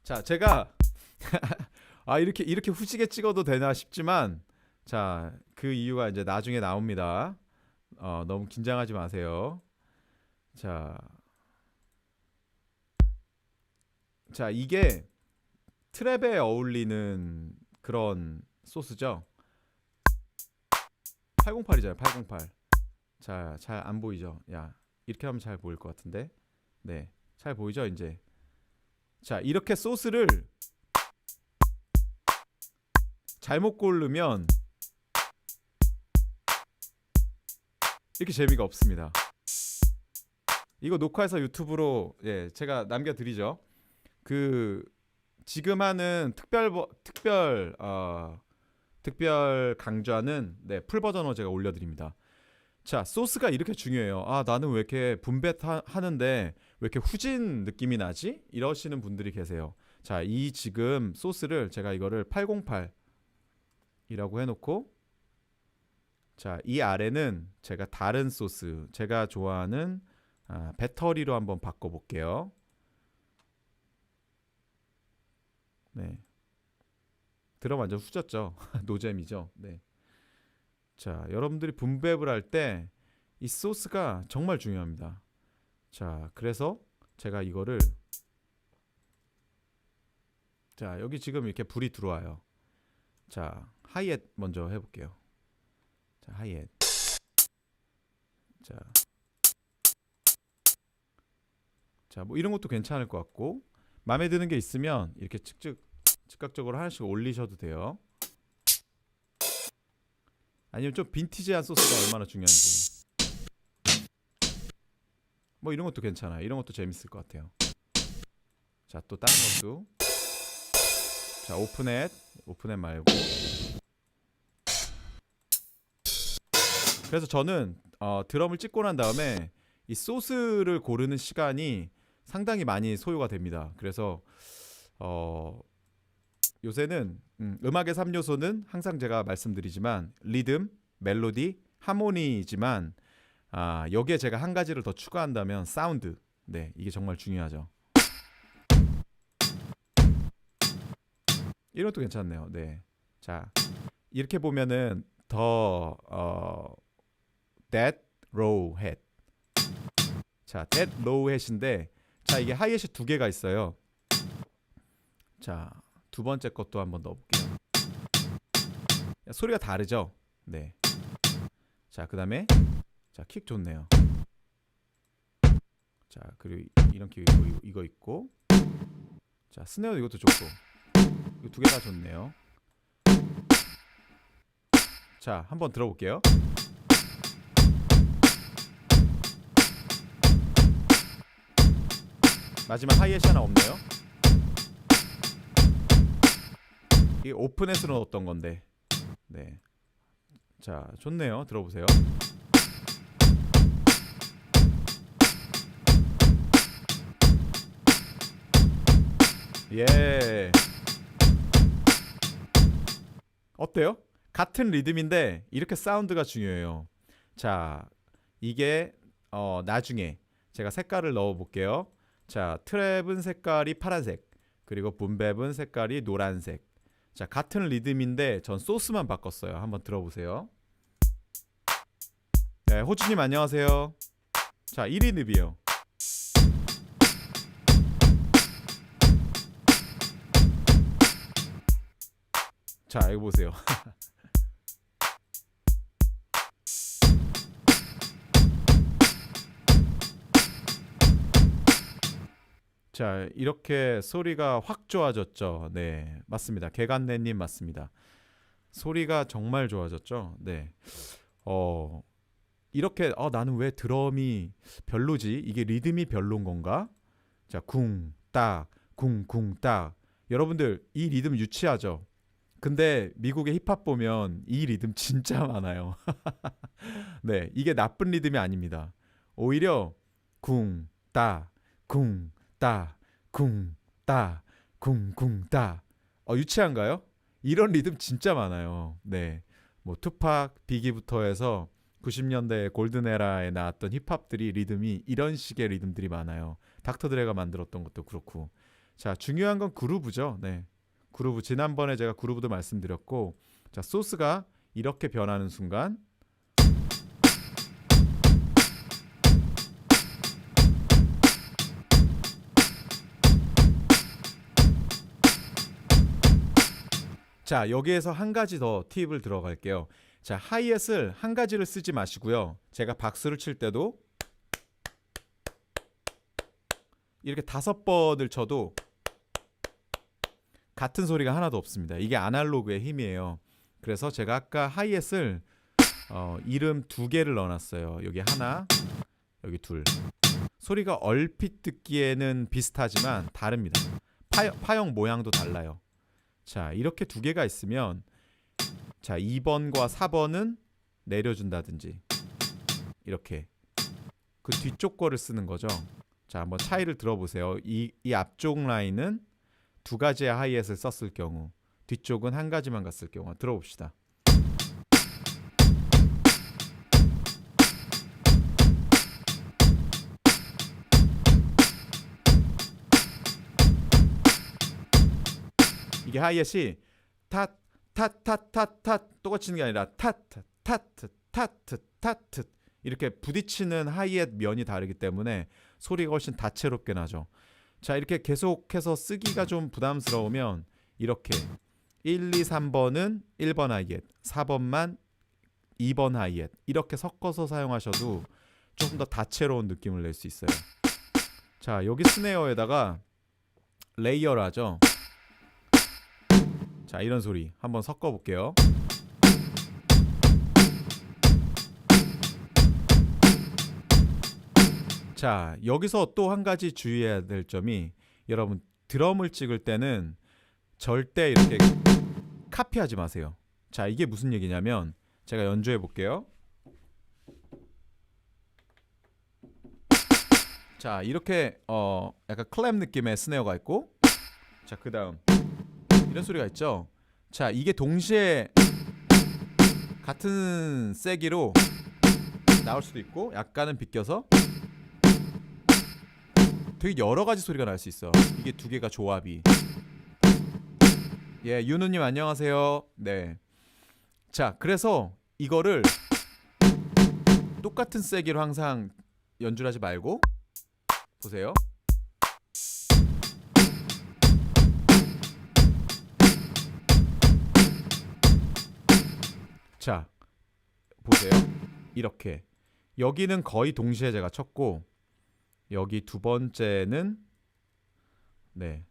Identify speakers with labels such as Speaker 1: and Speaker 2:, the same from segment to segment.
Speaker 1: 자, 제가 아 이렇게 후지게 찍어도 되나 싶지만 자, 그 이유가 이제 나중에 나옵니다. 너무 긴장하지 마세요. 자, 자 이게 트랩에 어울리는 그런 소스죠. 808이잖아요. 808. 자, 잘 안 보이죠? 야, 이렇게 하면 잘 보일 것 같은데. 네, 잘 보이죠? 이제. 자, 이렇게 소스를 잘못 고르면 이렇게 재미가 없습니다. 이거 녹화해서 유튜브로 제가 남겨드리죠. 그 지금 하는 특별 강좌는 풀 버전으로 제가 올려드립니다. 자, 소스가 이렇게 중요해요. 아, 나는 왜 이렇게 하는데 왜 이렇게 후진 느낌이 나지? 이러시는 분들이 계세요. 자, 이 지금 소스를 제가 이거를 808이라고 해놓고, 자, 이 아래는 제가 다른 소스, 제가 좋아하는 배터리로 한번 바꿔볼게요. 네, 드럼 완전 후졌죠. 노잼이죠. 네. 자, 여러분들이 분배를 할 때 이 소스가 정말 중요합니다. 자, 그래서 제가 이거를 자, 여기 지금 이렇게 불이 들어와요. 자, 하이햇 먼저 해볼게요. 자, 하이햇. 자, 자, 뭐 이런 것도 괜찮을 것 같고, 마음에 드는 게 있으면 이렇게 즉각적으로 하나씩 올리셔도 돼요. 아니면 좀 빈티지한 소스가 얼마나 중요한지. 뭐 이런 것도 괜찮아요. 이런 것도 재밌을 것 같아요. 자, 또 다른 것도. 자, 오픈햇 말고. 그래서 저는 드럼을 찍고 난 다음에 이 소스를 고르는 시간이 상당히 많이 소요가 됩니다. 그래서 요새는 음악의 3요소는 항상 제가 말씀드리지만 리듬, 멜로디, 하모니이지만 여기에 제가 한 가지를 더 추가한다면 사운드. 네, 이게 정말 중요하죠. 이런 것도 괜찮네요. 네. 자, 이렇게 보면은 더 that low hat. 자, that low hat인데 자, 이게 하이햇이 두 개가 있어요. 자, 두 번째 것도 한번 넣어볼게요. 소리가 다르죠? 네. 자, 그 다음에 자, 킥 좋네요. 자, 그리고 이런 킥 이거 있고, 자, 스네어도 이것도 좋고, 이거 두 개 다 좋네요. 자, 한번 들어볼게요. 마지막 하이햇이 하나 없네요. 이게 오픈햇으로 넣었던 건데, 네. 자, 좋네요. 들어보세요. 예. 어때요? 같은 리듬인데 이렇게 사운드가 중요해요. 자, 이게 나중에 제가 색깔을 넣어 볼게요. 자, 트랩은 색깔이 파란색, 그리고 붐랩은 색깔이 노란색. 자, 같은 리듬인데 전 소스만 바꿨어요. 한번 들어보세요. 네, 호주님 안녕하세요. 자, 1위 늪이에요. 자, 이거 보세요. 자, 이렇게 소리가 확 좋아졌죠. 네, 맞습니다. 개간내님 맞습니다. 소리가 정말 좋아졌죠. 네. 이렇게 나는 왜 드럼이 별로지? 이게 리듬이 별론 건가? 자, 쿵, 딱, 쿵, 쿵, 딱. 여러분들 이 리듬 유치하죠? 근데 미국의 힙합 보면 이 리듬 진짜 많아요. 네, 이게 나쁜 리듬이 아닙니다. 오히려 쿵, 따, 쿵, 따, 쿵, 따, 쿵, 쿵, 따. 유치한가요? 이런 리듬 진짜 많아요. 네, 뭐 투팍, 비기부터 해서 90년대 골든 에라에 나왔던 힙합들이 리듬이 이런 식의 리듬들이 많아요. 닥터 드레가 만들었던 것도 그렇고. 자, 중요한 건 그루브죠. 네. 그루브, 지난번에 제가 그루브도 말씀드렸고, 자, 소스가 이렇게 변하는 순간 자, 여기에서 한 가지 더 팁을 들어갈게요. 자, 하이햇을 한 가지를 쓰지 마시고요. 제가 박수를 칠 때도 이렇게 5번을 쳐도 같은 소리가 하나도 없습니다. 이게 아날로그의 힘이에요. 그래서 제가 아까 하이햇을 이름 2개를 넣어놨어요. 여기 하나, 여기 둘. 소리가 얼핏 듣기에는 비슷하지만 다릅니다. 파형 모양도 달라요. 자, 이렇게 2개가 있으면 자, 2번과 4번은 내려준다든지 이렇게 그 뒤쪽 거를 쓰는 거죠. 자, 한번 차이를 들어보세요. 이 앞쪽 라인은 2가지의 하이햇을 썼을 경우, 뒤쪽은 한 가지만 갔을 경우 들어봅시다. 이게 하이햇이 탓 똑같이 치는 게 아니라 탓 이렇게 부딪히는 하이햇 면이 다르기 때문에 소리가 훨씬 다채롭게 나죠. 자, 이렇게 계속해서 쓰기가 좀 부담스러우면 이렇게 1, 2, 3번은 1번 하이햇, 4번만 2번 하이햇 이렇게 섞어서 사용하셔도 조금 더 다채로운 느낌을 낼 수 있어요. 자, 여기 스네어에다가 레이어를 하죠. 자, 이런 소리 한번 섞어 볼게요. 자, 여기서 또 한 가지 주의해야 될 점이, 여러분 드럼을 찍을 때는 절대 이렇게 카피하지 마세요. 자, 이게 무슨 얘기냐면 제가 연주해 볼게요. 자, 이렇게 약간 클랩 느낌의 스네어가 있고, 자, 그 다음 이런 소리가 있죠. 자, 이게 동시에 같은 세기로 나올 수도 있고 약간은 비껴서 되게 여러 가지 소리가 날 수 있어. 이게 2개가 조합이. 예, 윤우님 안녕하세요. 네. 자, 그래서 이거를 똑같은 세기로 항상 연주를 하지 말고 보세요. 자, 보세요. 이렇게 여기는 거의 동시에 제가 쳤고, 여기 2번째는 네,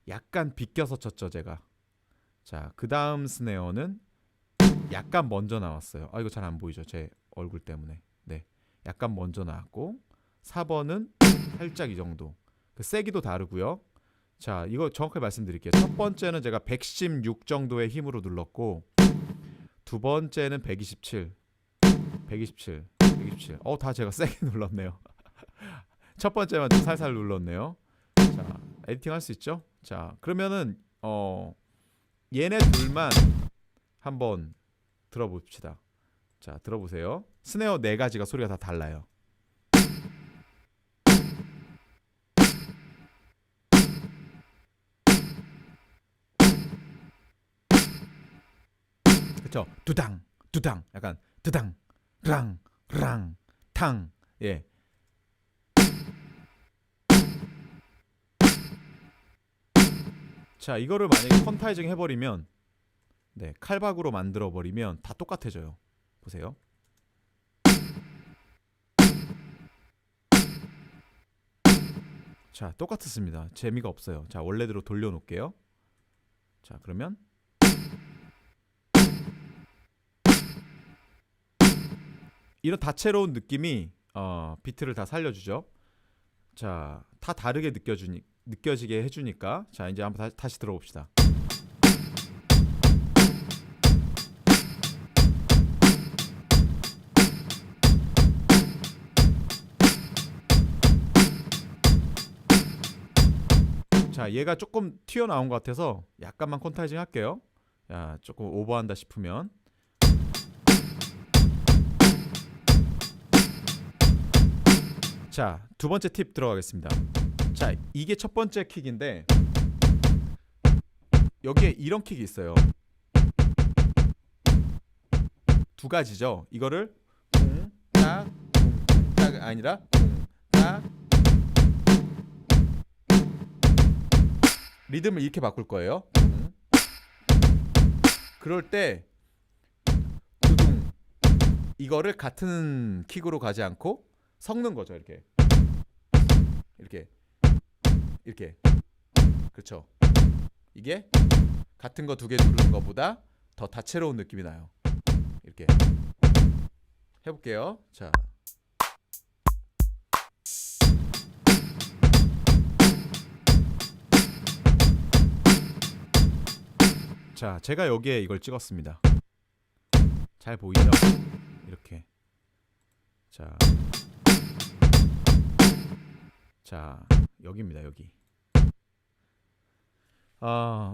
Speaker 1: 약간 비껴서 쳤죠 제가. 자, 그 다음 스네어는 약간 먼저 나왔어요. 이거 잘 안 보이죠 제 얼굴 때문에. 네, 약간 먼저 나왔고, 4번은 살짝 이 정도. 그 세기도 다르고요. 자, 이거 정확하게 말씀드릴게요. 첫 번째는 제가 116 정도의 힘으로 눌렀고, 2번째는 127. 다 제가 세게 눌렀네요. 첫 번째만 좀 살살 눌렀네요. 자, 에디팅 할 수 있죠? 자, 그러면은 얘네 둘만 한번 들어봅시다. 자, 들어보세요. 스네어 4가지가 소리가 다 달라요. 그쵸? 두당 약간 드당 랑 탕. 예. 자, 이거를 만약에 퀀타이징 해버리면, 네, 칼박으로 만들어버리면 다 똑같아져요. 보세요. 자, 똑같습니다. 재미가 없어요. 자, 원래대로 돌려놓을게요. 자, 그러면 이런 다채로운 느낌이 비트를 다 살려주죠. 자, 다 다르게 느껴지게 해주니까, 자, 이제 한번 다시 들어봅시다. 자, 얘가 조금 튀어나온 것 같아서 약간만 퀀타이징 할게요. 야, 조금 오버한다 싶으면. 자, 2번째 팁 들어가겠습니다. 자, 이게 첫 번째 킥인데, 여기에 이런 킥이 있어요. 두 가지죠. 이거를 쿵딱 쿵딱 아니라 쿵딱 리듬을 이렇게 바꿀 거예요. 그럴 때 두둥 이거를 같은 킥으로 가지 않고 섞는 거죠. 이렇게 이렇게 이렇게 그렇죠. 이게 같은 거 두 개 누르는 것보다 더 다채로운 느낌이 나요. 이렇게 해볼게요. 자, 제가 여기에 이걸 찍었습니다. 잘 보이죠? 이렇게. 자, 여기입니다. 여기.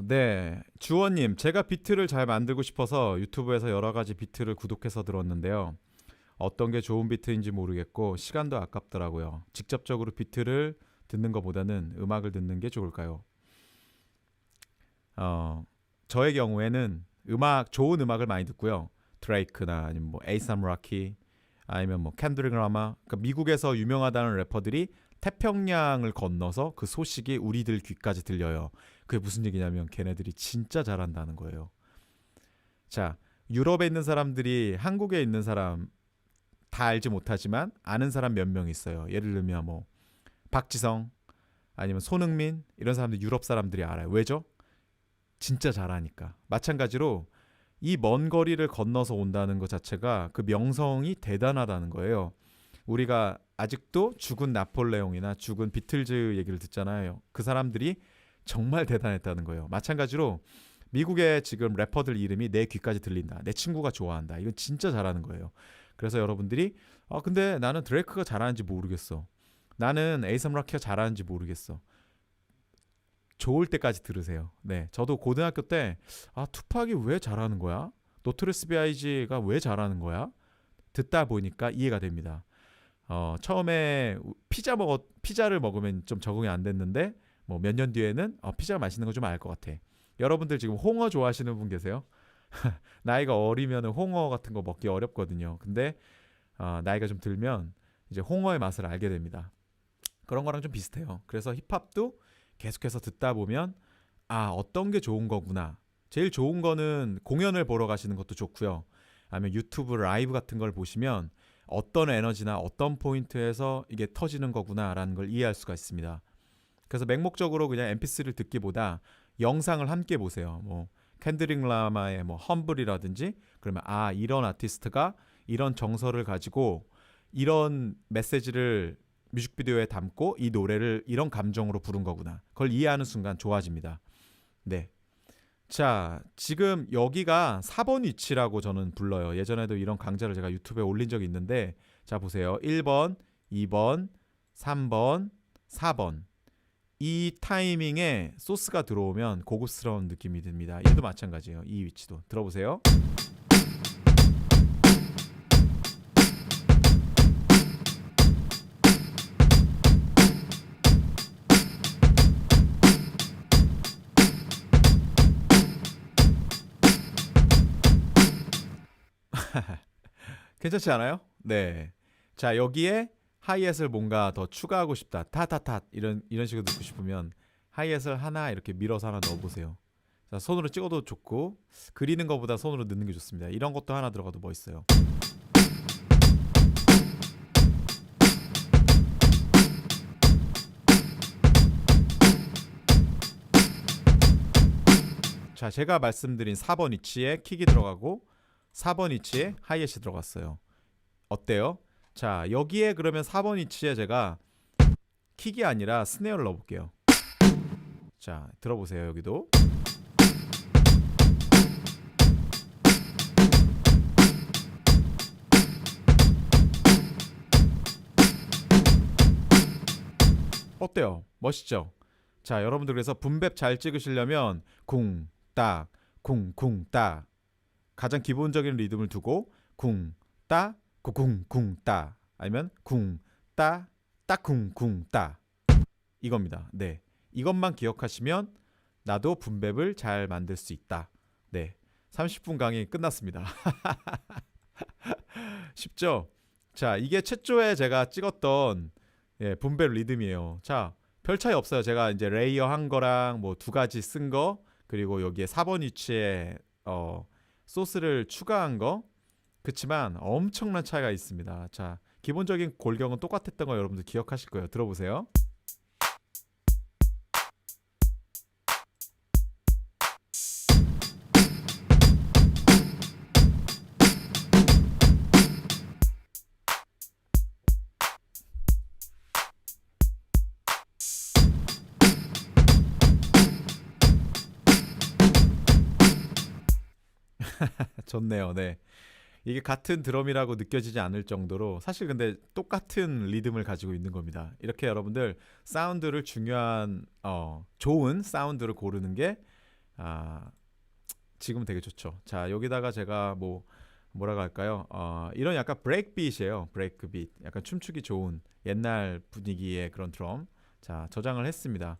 Speaker 1: 네. 주원님, 제가 비트를 잘 만들고 싶어서 유튜브에서 여러 가지 비트를 구독해서 들었는데요. 어떤 게 좋은 비트인지 모르겠고 시간도 아깝더라고요. 직접적으로 비트를 듣는 것보다는 음악을 듣는 게 좋을까요? 저의 경우에는 좋은 음악을 많이 듣고요. 드레이크나 아니면 뭐 에이삼 라키 아니면 뭐 켄드릭 라마, 그러니까 미국에서 유명하다는 래퍼들이 태평양을 건너서 그 소식이 우리들 귀까지 들려요. 그게 무슨 얘기냐면 걔네들이 진짜 잘한다는 거예요. 자, 유럽에 있는 사람들이 한국에 있는 사람 다 알지 못하지만 아는 사람 몇 명 있어요. 예를 들면 뭐 박지성 아니면 손흥민 이런 사람들 유럽 사람들이 알아요. 왜죠? 진짜 잘하니까. 마찬가지로 이 먼 거리를 건너서 온다는 것 자체가 그 명성이 대단하다는 거예요. 우리가 아직도 죽은 나폴레옹이나 죽은 비틀즈 얘기를 듣잖아요. 그 사람들이 정말 대단했다는 거예요. 마찬가지로 미국의 지금 래퍼들 이름이 내 귀까지 들린다. 내 친구가 좋아한다. 이건 진짜 잘하는 거예요. 그래서 여러분들이 근데 나는 드레이크가 잘하는지 모르겠어. 나는 에이삼 라키가 잘하는지 모르겠어. 좋을 때까지 들으세요. 네, 저도 고등학교 때 투팍이 왜 잘하는 거야? 노토리스 B.I.G가 왜 잘하는 거야? 듣다 보니까 이해가 됩니다. 처음에 피자를 먹으면 좀 적응이 안 됐는데 뭐 몇 년 뒤에는 피자 맛있는 거 좀 알 것 같아. 여러분들 지금 홍어 좋아하시는 분 계세요? 나이가 어리면 홍어 같은 거 먹기 어렵거든요. 근데 나이가 좀 들면 이제 홍어의 맛을 알게 됩니다. 그런 거랑 좀 비슷해요. 그래서 힙합도 계속해서 듣다 보면 어떤 게 좋은 거구나. 제일 좋은 거는 공연을 보러 가시는 것도 좋고요. 아니면 유튜브 라이브 같은 걸 보시면 어떤 에너지나 어떤 포인트에서 이게 터지는 거구나라는 걸 이해할 수가 있습니다. 그래서 맹목적으로 그냥 mp3를 듣기보다 영상을 함께 보세요. 뭐 캔드릭 라마의 뭐 험블이라든지 그러면 이런 아티스트가 이런 정서를 가지고 이런 메시지를 뮤직비디오에 담고 이 노래를 이런 감정으로 부른 거구나. 그걸 이해하는 순간 좋아집니다. 네. 자, 지금 여기가 4번 위치라고 저는 불러요. 예전에도 이런 강좌를 제가 유튜브에 올린 적이 있는데 자 보세요. 1번, 2번, 3번, 4번 이 타이밍에 소스가 들어오면 고급스러운 느낌이 듭니다. 얘도 마찬가지예요. 이 위치도 들어보세요. 괜찮지 않아요? 네. 자, 여기에 하이햇을 뭔가 더 추가하고 싶다. 타타타 이런 식으로 듣고 싶으면 하이햇을 하나 이렇게 밀어서 하나 넣어보세요. 자, 손으로 찍어도 좋고 그리는 것보다 손으로 넣는 게 좋습니다. 이런 것도 하나 들어가도 멋있어요. 자, 제가 말씀드린 4번 위치에 킥이 들어가고 4번 위치에 하이햇이 들어갔어요. 어때요? 자, 여기에 그러면 4번 위치에 제가 킥이 아니라 스네어를 넣어볼게요. 자, 들어보세요. 여기도 어때요? 멋있죠? 자, 여러분들 그래서 분배 잘 찍으시려면 쿵, 딱, 쿵, 쿵, 딱 가장 기본적인 리듬을 두고 쿵, 따, 쿵, 쿵, 따 아니면 쿵, 따, 쿵, 쿵, 따 이겁니다. 네, 이것만 기억하시면 나도 붐벨을 잘 만들 수 있다. 네, 30분 강의 끝났습니다. 쉽죠? 자, 이게 최초에 제가 찍었던 붐벨 리듬이에요. 자, 별 차이 없어요. 제가 이제 레이어 한 거랑 뭐 두 가지 쓴 거, 그리고 여기에 4번 위치에 소스를 추가한 거. 그렇지만 엄청난 차이가 있습니다. 자, 기본적인 골경은 똑같았던 거 여러분들 기억하실 거예요. 들어보세요. 좋네요. 네. 이게 같은 드럼이라고 느껴지지 않을 정도로 사실 근데 똑같은 리듬을 가지고 있는 겁니다. 이렇게 여러분들 사운드를 중요한 좋은 사운드를 고르는 게 아, 지금 되게 좋죠. 자, 여기다가 제가 뭐라고 할까요? 이런 약간 브레이크 빗이에요. 브레이크 빗. 약간 춤추기 좋은 옛날 분위기의 그런 드럼. 자, 저장을 했습니다.